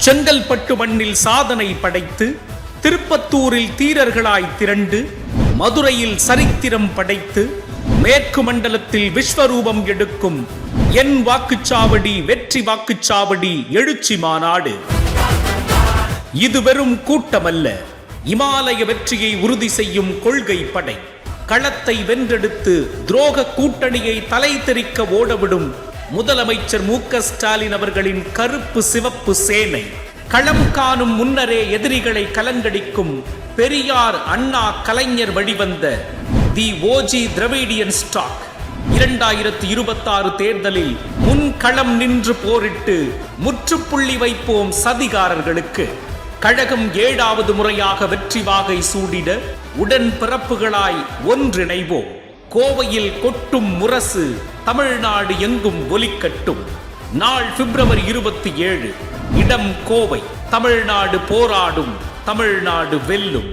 செங்கல்பட்டு மண்ணில் சாதனை படைத்து, திருப்பத்தூரில் தீரர்களாய் திரண்டு, மதுரையில் சரித்திரம் படைத்து, மேற்கு மண்டலத்தில் விஸ்வரூபம் எடுக்கும் என் வாக்குச்சாவடி வெற்றி வாக்குச்சாவடி எழுச்சி மாநாடு. இது வெறும் கூட்டமல்ல, இமாலய வெற்றியை உறுதி செய்யும் கொள்கை படை. களத்தை வென்றெடுத்து துரோக கூட்டணியை தலை தெறிக்க ஓடவிடும் முதலமைச்சர் மு.க. ஸ்டாலின் அவர்களின் கருப்பு சிவப்பு சேனை. களம் காணும் முன்னரே எதிரிகளை கலங்கடிக்கும் பெரியார், அண்ணா, கலைஞர் வழிவந்த தி ஓஜி திராவிடியன் ஸ்டாக். 2026 தேர்தலில் முன்களம் நின்று போரிட்டு முற்றுப்புள்ளி வைப்போம் சதிகாரர்களுக்கு. கழகம் 7வது முறையாக வெற்றி வாகை சூடிட உடன் பிறப்புகளாய் ஒன்றிணைவோம். கோவையில் கொட்டும் முரசு தமிழ்நாடு எங்கும் ஒலிக்கட்டும். நாள் பிப்ரவரி 27. இடம் கோவை. தமிழ்நாடு போராடும், தமிழ்நாடு வெல்லும்.